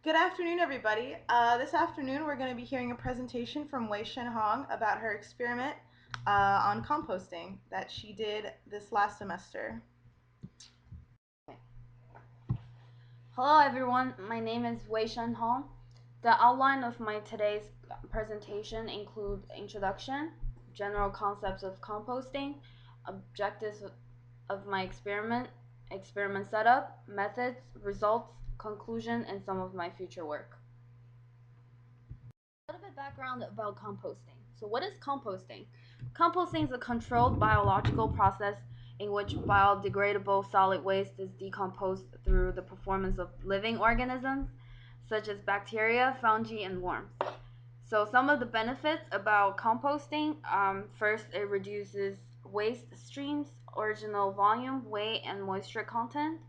Good afternoon, everybody. This afternoon, we're going to be hearing a presentation from Wei Shen Hong about her experiment on composting that she did this last semester. Hello everyone, my name is Wei Shen Hong. The outline of my today's presentation includes introduction, general concepts of composting, objectives of my experiment setup, methods, results, conclusion, and some of my future work. A little bit background about composting. So what is composting? Composting is a controlled biological process in which biodegradable solid waste is decomposed through the performance of living organisms such as bacteria, fungi, and worms. So some of the benefits about composting, first it reduces waste streams, original volume, weight, and moisture content,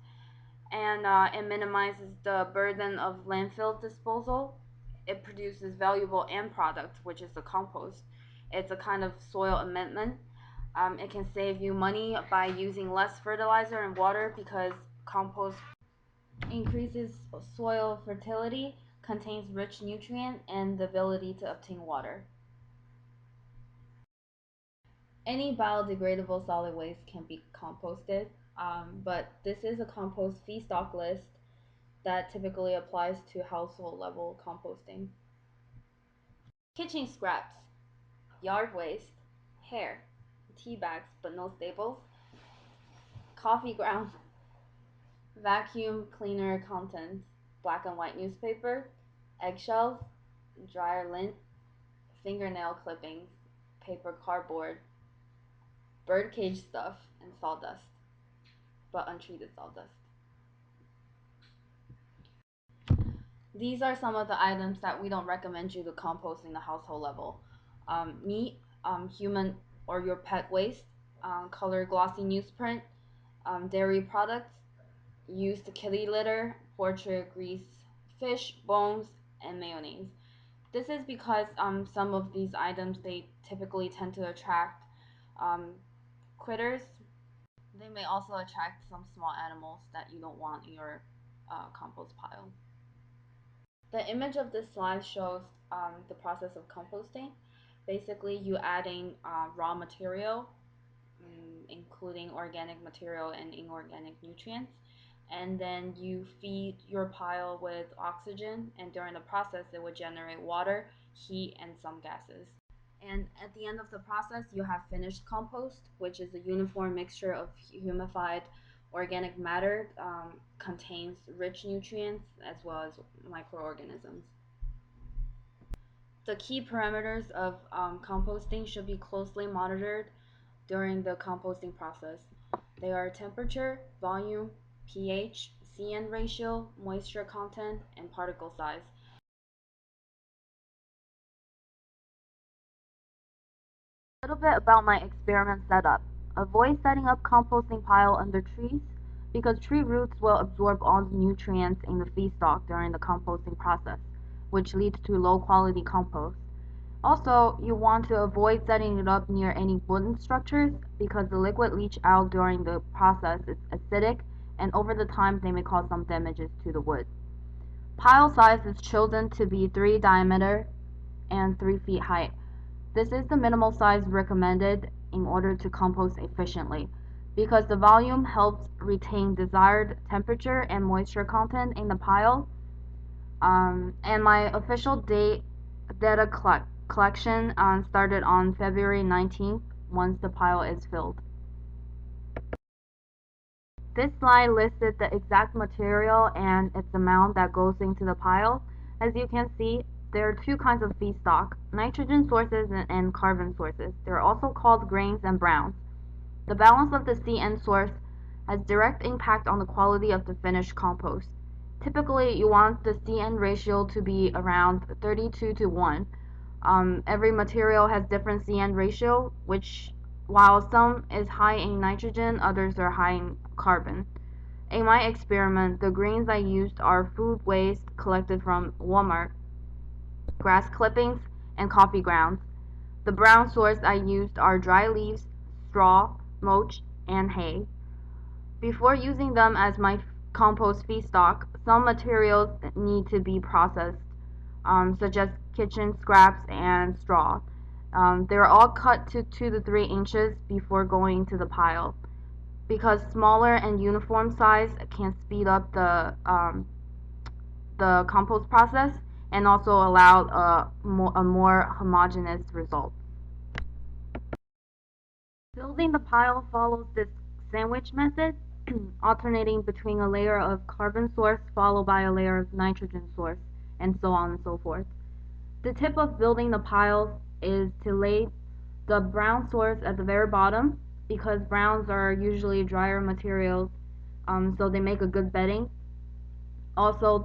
and it minimizes the burden of landfill disposal. It produces valuable end product, which is the compost. It's a kind of soil amendment. It can save you money by using less fertilizer and water because compost increases soil fertility, contains rich nutrient, and the ability to obtain water. Any biodegradable solid waste can be composted, but this is a compost feedstock list that typically applies to household level composting. Kitchen scraps, yard waste, hair, tea bags but no staples, coffee grounds, vacuum cleaner contents, black and white newspaper, eggshells, dryer lint, fingernail clippings, paper cardboard, birdcage stuff, and sawdust, but untreated sawdust. These are some of the items that we don't recommend you to compost in the household level. Meat, human or your pet waste, color glossy newsprint, dairy products, used kitty litter, portrait grease, fish, bones, and mayonnaise. This is because some of these items, they typically tend to attract um, critters. They may also attract some small animals that you don't want in your compost pile. The image of this slide shows the process of composting. Basically, you adding raw material, including organic material and inorganic nutrients, and then you feed your pile with oxygen, and during the process, it would generate water, heat, and some gases. And at the end of the process, you have finished compost, which is a uniform mixture of humified organic matter, contains rich nutrients as well as microorganisms. The key parameters of composting should be closely monitored during the composting process. They are temperature, volume, pH, CN ratio, moisture content, and particle size. A little bit about my experiment setup. Avoid setting up composting pile under trees because tree roots will absorb all the nutrients in the feedstock during the composting process, which leads to low quality compost. Also, you want to avoid setting it up near any wooden structures because the liquid leach out during the process is acidic and over the time they may cause some damages to the wood. Pile size is chosen to be 3 diameter and 3 feet height. This is the minimal size recommended in order to compost efficiently because the volume helps retain desired temperature and moisture content in the pile. And my official data collection started on February 19th once the pile is filled. This slide listed the exact material and its amount that goes into the pile. As you can see, there are two kinds of feedstock, nitrogen sources and carbon sources. They're also called grains and browns. The balance of the CN source has direct impact on the quality of the finished compost. Typically, you want the CN ratio to be around 32 to 1. Every material has different CN ratio, which while some is high in nitrogen, others are high in carbon. In my experiment, the greens I used are food waste collected from Walmart, grass clippings, and coffee grounds. The brown source I used are dry leaves, straw, mulch, and hay. Before using them as my compost feedstock, some materials need to be processed, such as kitchen scraps and straw. They're all cut to 2 to 3 inches before going to the pile because smaller and uniform size can speed up the compost process and also allow a more homogeneous result. Building the pile follows this sandwich method, alternating between a layer of carbon source followed by a layer of nitrogen source, and so on and so forth. The tip of building the pile is to lay the brown source at the very bottom because browns are usually drier materials, so they make a good bedding. Also,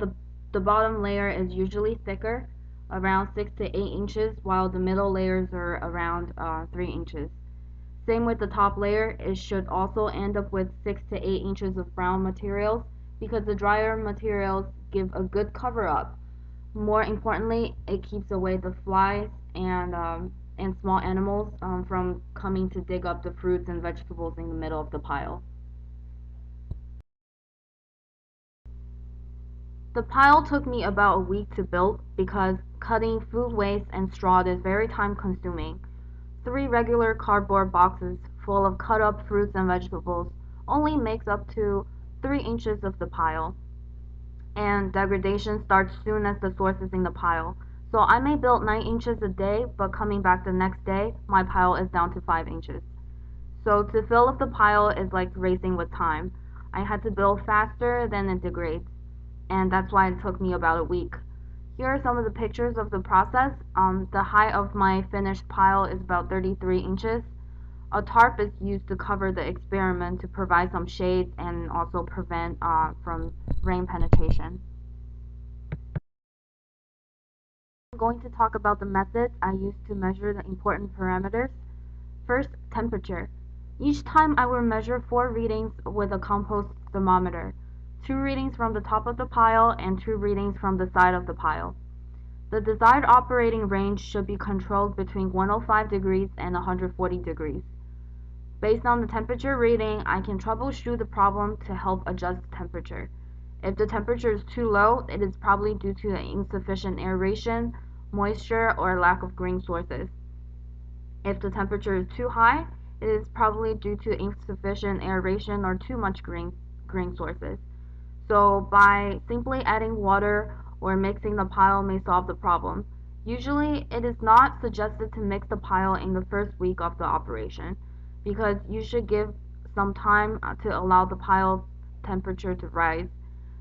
the bottom layer is usually thicker, around 6 to 8 inches, while the middle layers are around 3 inches. Same with the top layer, it should also end up with 6 to 8 inches of brown materials because the drier materials give a good cover up. More importantly, it keeps away the flies and small animals from coming to dig up the fruits and vegetables in the middle of the pile. The pile took me about a week to build because cutting food waste and straw is very time consuming. 3 regular cardboard boxes full of cut up fruits and vegetables only makes up to 3 inches of the pile, and degradation starts soon as the source is in the pile. So I may build 9 inches a day, but coming back the next day, my pile is down to 5 inches. So to fill up the pile is like racing with time. I had to build faster than it degrades, and that's why it took me about a week. Here are some of the pictures of the process. The height of my finished pile is about 33 inches. A tarp is used to cover the experiment to provide some shade and also prevent from rain penetration. I'm going to talk about the methods I use to measure the important parameters. First, temperature. Each time I will measure 4 readings with a compost thermometer, 2 readings from the top of the pile and 2 readings from the side of the pile. The desired operating range should be controlled between 105 degrees and 140 degrees. Based on the temperature reading, I can troubleshoot the problem to help adjust the temperature. If the temperature is too low, it is probably due to insufficient aeration, moisture, or lack of green sources. If the temperature is too high, it is probably due to insufficient aeration or too much green sources. So by simply adding water or mixing the pile may solve the problem. Usually it is not suggested to mix the pile in the first week of the operation because you should give some time to allow the pile temperature to rise.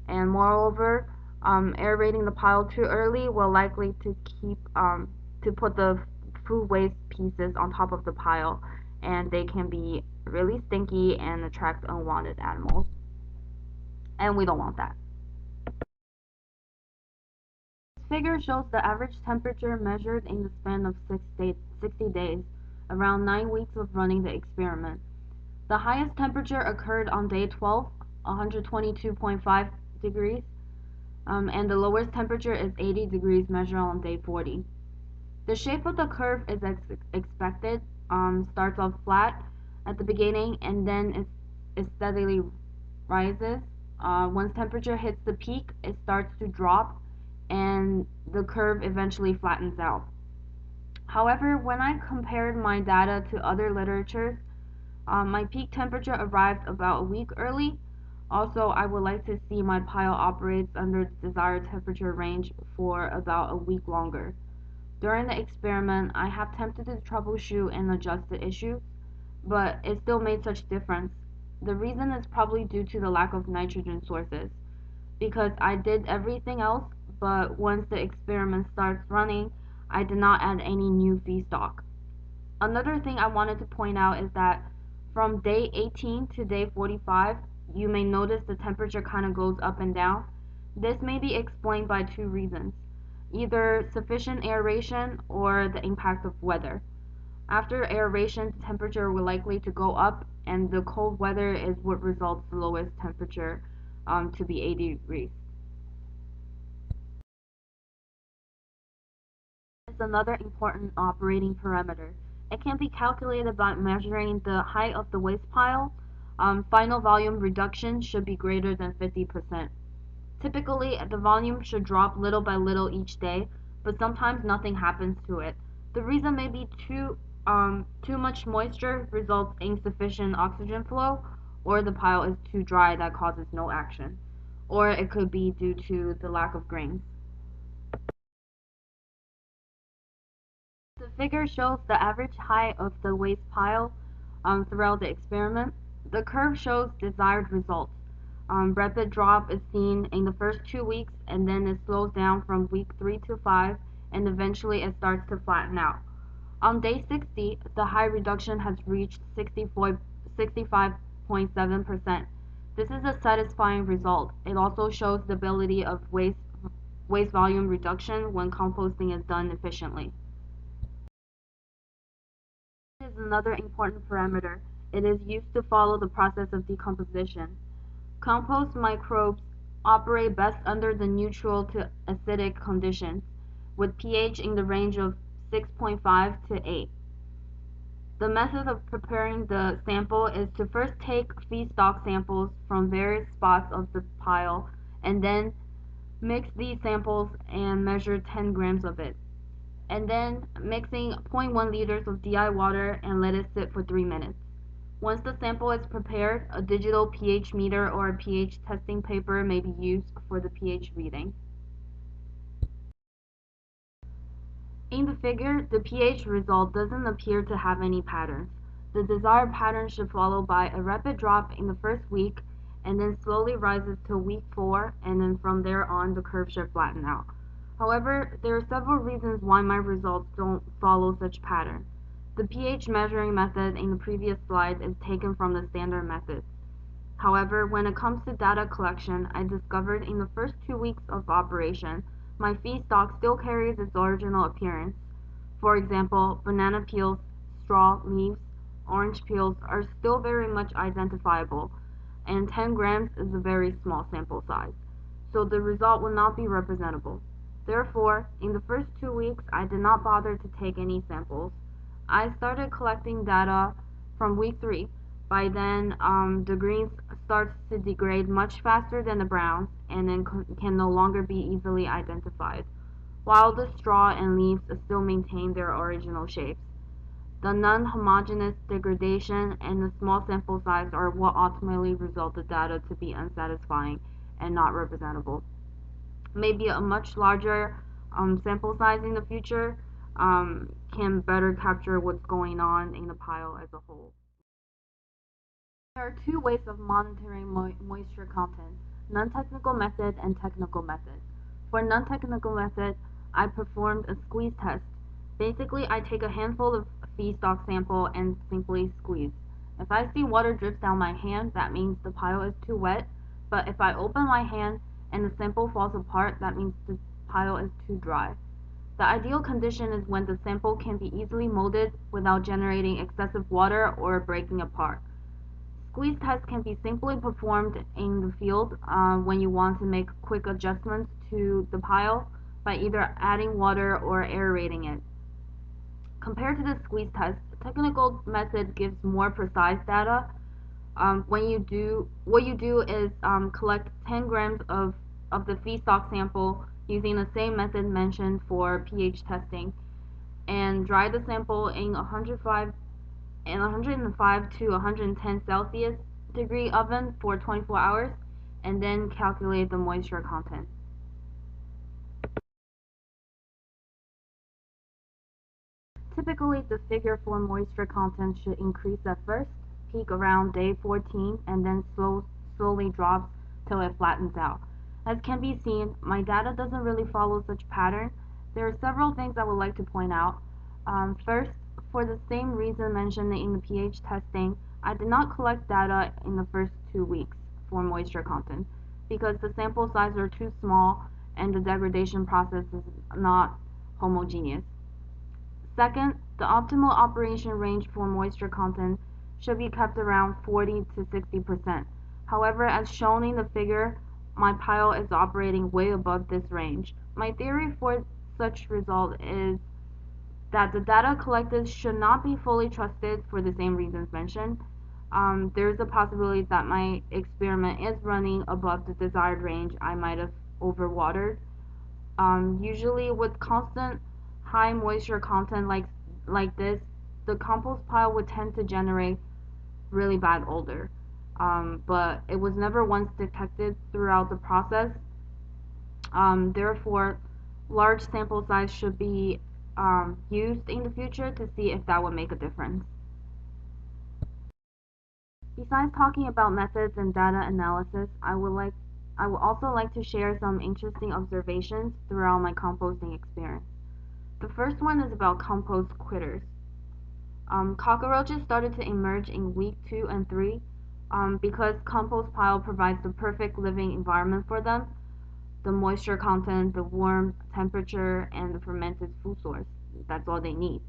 And moreover, aerating the pile too early will likely to put the food waste pieces on top of the pile, and they can be really stinky and attract unwanted animals. And we don't want that. This figure shows the average temperature measured in the span of 60 days, around 9 weeks of running the experiment. The highest temperature occurred on day 12, 122.5 degrees, and the lowest temperature is 80 degrees measured on day 40. The shape of the curve is expected, starts off flat at the beginning and then it steadily rises. Once temperature hits the peak, it starts to drop and the curve eventually flattens out. However, when I compared my data to other literatures, my peak temperature arrived about a week early. Also, I would like to see my pile operates under the desired temperature range for about a week longer. During the experiment, I have attempted to troubleshoot and adjust the issue, but it still made such difference. The reason is probably due to the lack of nitrogen sources, because I did everything else, but once the experiment starts running, I did not add any new feedstock. Another thing I wanted to point out is that from day 18 to day 45, you may notice the temperature kind of goes up and down. This may be explained by 2 reasons, either sufficient aeration or the impact of weather. After aeration, the temperature will likely to go up, and the cold weather is what results the lowest temperature to be 80 degrees. Is another important operating parameter. It can be calculated by measuring the height of the waste pile. Final volume reduction should be greater than 50%. Typically, the volume should drop little by little each day, but sometimes nothing happens to it. The reason may be too much moisture results in insufficient oxygen flow, or the pile is too dry that causes no action, or it could be due to the lack of grains. The figure shows the average height of the waste pile throughout the experiment. The curve shows desired results. Rapid drop is seen in the first 2 weeks, and then it slows down from week 3 to 5, and eventually it starts to flatten out. On day 60, the high reduction has reached 65.7%. This is a satisfying result. It also shows the ability of waste volume reduction when composting is done efficiently. Is another important parameter. It is used to follow the process of decomposition. Compost microbes operate best under the neutral to acidic conditions, with pH in the range of 6.5 to 8. The method of preparing the sample is to first take feedstock samples from various spots of the pile, and then mix these samples and measure 10 grams of it, and then mixing zero point 0.1 liters of DI water and let it sit for 3 minutes. Once the sample is prepared, a digital pH meter or a pH testing paper may be used for the pH reading. In the figure, the pH result doesn't appear to have any patterns. The desired pattern should follow by a rapid drop in the first week, and then slowly rises to week 4, and then from there on the curve should flatten out. However, there are several reasons why my results don't follow such pattern. The pH measuring method in the previous slide is taken from the standard method. However, when it comes to data collection, I discovered in the first 2 weeks of operation, my feedstock still carries its original appearance. For example, banana peels, straw, leaves, orange peels are still very much identifiable, and 10 grams is a very small sample size, so the result will not be representable. Therefore, in the first 2 weeks, I did not bother to take any samples. I started collecting data from week 3. By then, the greens starts to degrade much faster than the browns, and then can no longer be easily identified, while the straw and leaves still maintain their original shapes. The non-homogeneous degradation and the small sample size are what ultimately result the data to be unsatisfying and not representable. Maybe a much larger sample size in the future can better capture what's going on in the pile as a whole. There are two ways of monitoring moisture content: non-technical method and technical method. For non-technical method, I performed a squeeze test. Basically, I take a handful of feedstock sample and simply squeeze. If I see water drips down my hand, that means the pile is too wet, but if I open my hand and the sample falls apart, that means the pile is too dry. The ideal condition is when the sample can be easily molded without generating excessive water or breaking apart. Squeeze tests can be simply performed in the field when you want to make quick adjustments to the pile by either adding water or aerating it. Compared to the squeeze test, the technical method gives more precise data. What you do is collect 10 grams of the feedstock sample using the same method mentioned for pH testing, and dry the sample in 105 to 110 Celsius degree oven for 24 hours, and then calculate the moisture content. Typically, the figure for moisture content should increase at first, peak around day 14, and then slowly drops till it flattens out. As can be seen, my data doesn't really follow such pattern. There are several things I would like to point out. First, for the same reason mentioned in the pH testing, I did not collect data in the first 2 weeks for moisture content because the sample size are too small and the degradation process is not homogeneous. Second, the optimal operation range for moisture content should be kept around 40 to 60%. However, as shown in the figure, my pile is operating way above this range. My theory for such result is that the data collected should not be fully trusted for the same reasons mentioned. There's a possibility that my experiment is running above the desired range. I might have overwatered. Usually with constant high moisture content like this, the compost pile would tend to generate really bad odor. But it was never once detected throughout the process. Therefore, large sample size should be used in the future to see if that would make a difference. Besides talking about methods and data analysis, I would also like to share some interesting observations throughout my composting experience. The first one is about compost critters. Cockroaches started to emerge in week 2 and 3 because compost pile provides the perfect living environment for them, the moisture content, the warm temperature, and the fermented food source. That's all they need.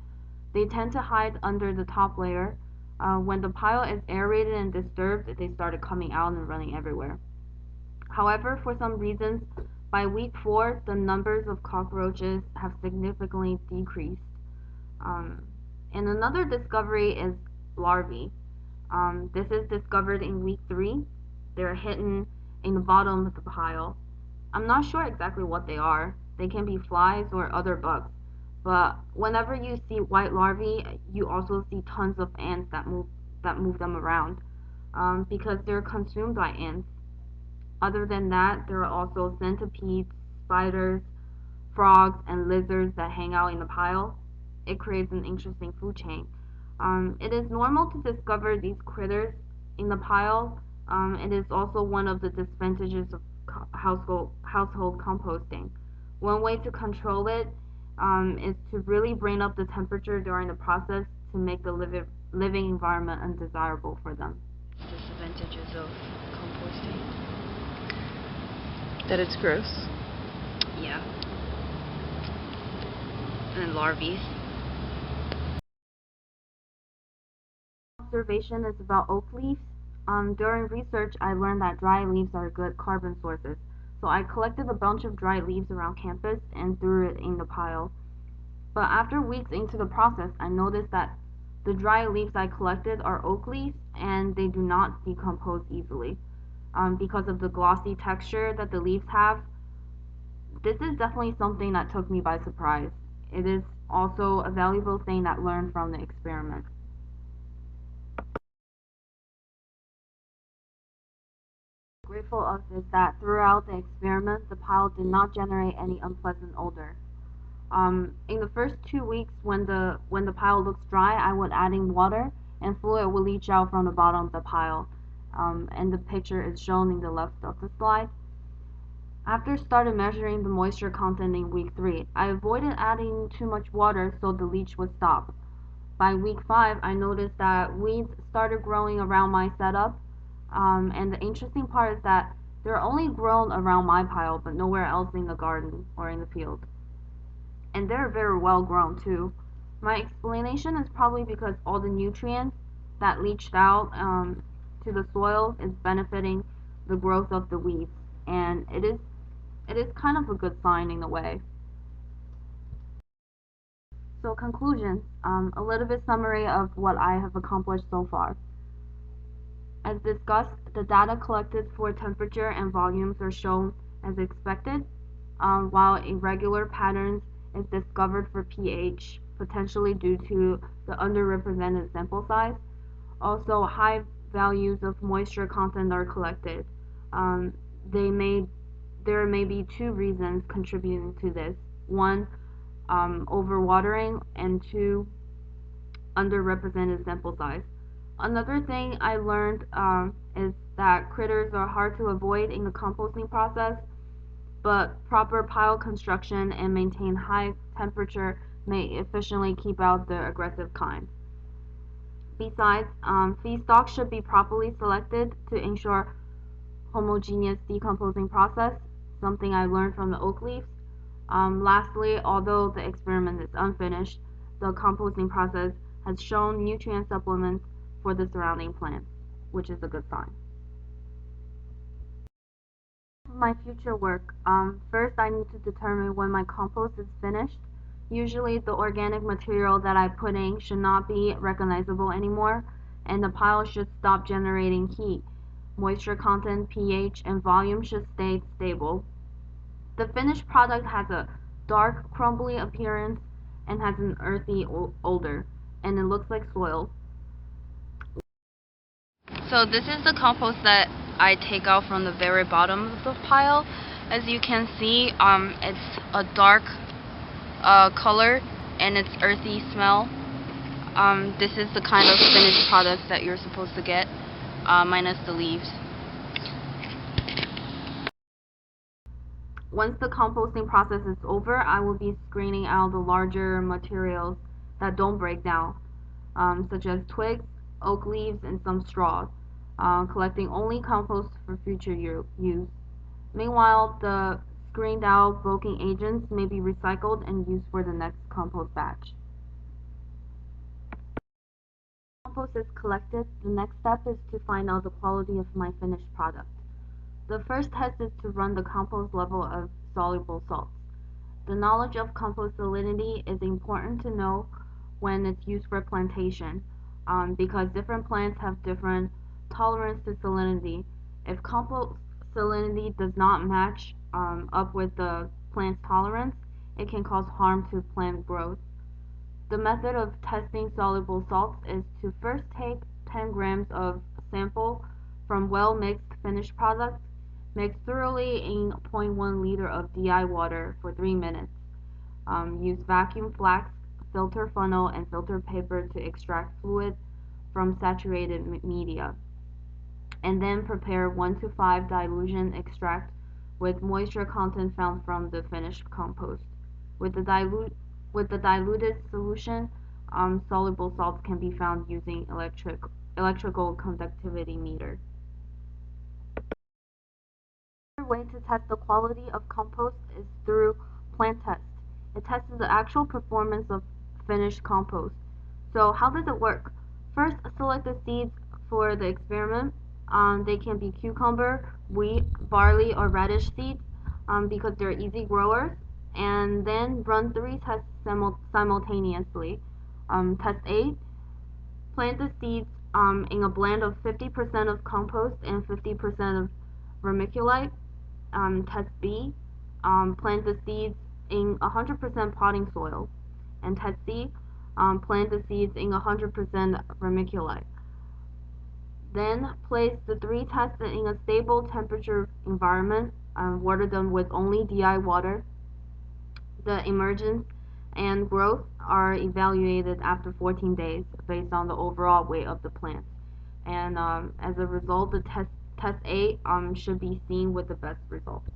They tend to hide under the top layer. When the pile is aerated and disturbed, they started coming out and running everywhere. However, for some reasons, by week 4, the numbers of cockroaches have significantly decreased. Um, and another discovery is larvae. This is discovered in week 3. They're hidden in the bottom of the pile. I'm not sure exactly what they are. They can be flies or other bugs. But whenever you see white larvae, you also see tons of ants that move them around because they're consumed by ants. Other than that, there are also centipedes, spiders, frogs, and lizards that hang out in the pile. It creates an interesting food chain. It is normal to discover these critters in the pile. It is also one of the disadvantages of household composting. One way to control it is to really bring up the temperature during the process to make the living environment undesirable for them. Disadvantages of composting. That it's gross. Yeah. And larvae. Observation is about oak leaves. During research, I learned that dry leaves are good carbon sources. So I collected a bunch of dry leaves around campus and threw it in the pile. But after weeks into the process, I noticed that the dry leaves I collected are oak leaves and they do not decompose easily. Because of the glossy texture that the leaves have, this is definitely something that took me by surprise. It is also a valuable thing that I learned from the experiment. Grateful of is that throughout the experiment, the pile did not generate any unpleasant odor. In the first 2 weeks, when the pile looks dry, I would add in water, and fluid will leach out from the bottom of the pile. And the picture is shown in the left of the slide. After started measuring the moisture content in week 3, I avoided adding too much water so the leach would stop. By week 5, I noticed that weeds started growing around my setup. And the interesting part is that they're only grown around my pile, but nowhere else in the garden or in the field. And they're very well grown too. My explanation is probably because all the nutrients that leached out to the soil is benefiting the growth of the weeds, and it is kind of a good sign in a way. So conclusions, a little bit summary of what I have accomplished so far. As discussed, the data collected for temperature and volumes are shown as expected, while irregular patterns is discovered for pH, potentially due to the underrepresented sample size. Also, high values of moisture content are collected. Um, they may, there may be two reasons contributing to this. One, overwatering, and two, underrepresented sample size. Another thing I learned is that critters are hard to avoid in the composting process, but proper pile construction and maintain high temperature may efficiently keep out the aggressive kinds. Besides, feedstock should be properly selected to ensure homogeneous decomposing process, something I learned from the oak leaves. Lastly, although the experiment is unfinished, the composting process has shown nutrient supplements for the surrounding plants, which is a good sign. My future work. First, I need to determine when my compost is finished. Usually, the organic material that I put in should not be recognizable anymore, and the pile should stop generating heat. Moisture content, pH, and volume should stay stable. The finished product has a dark, crumbly appearance and has an earthy odor, and it looks like soil. So this is the compost that I take out from the very bottom of the pile. As you can see, it's a dark color and it's earthy smell. This is the kind of finished product that you're supposed to get, minus the leaves. Once the composting process is over, I will be screening out the larger materials that don't break down, such as twigs, oak leaves, and some straws, collecting only compost for future use. Meanwhile, the screened out bulking agents may be recycled and used for the next compost batch. Compost is collected, the next step is to find out the quality of my finished product. The first test is to run the compost level of soluble salts. The knowledge of compost salinity is important to know when it's used for plantation, because different plants have different tolerance to salinity. If compost salinity does not match up with the plant's tolerance, it can cause harm to plant growth. The method of testing soluble salts is to first take 10 grams of sample from well-mixed finished product, mix thoroughly in 0.1 liter of DI water for 3 minutes. Use vacuum flask, filter funnel, and filter paper to extract fluid from saturated media. And then prepare 1 to 5 dilution extract with moisture content found from the finished compost. With the diluted solution, soluble salts can be found using electrical conductivity meter. Another way to test the quality of compost is through plant test. It tests the actual performance of finished compost. So how does it work? First, select the seeds for the experiment. They can be cucumber, wheat, barley, or radish seeds, because they're easy growers. And then run 3 tests simultaneously. Test A, plant the seeds in a blend of 50% of compost and 50% of vermiculite. Test B, plant the seeds in 100% potting soil. And test C, plant the seeds in 100% vermiculite. Then place the 3 tests in a stable temperature environment, water them with only DI water. The emergence and growth are evaluated after 14 days based on the overall weight of the plants. And as a result, the test A should be seen with the best results.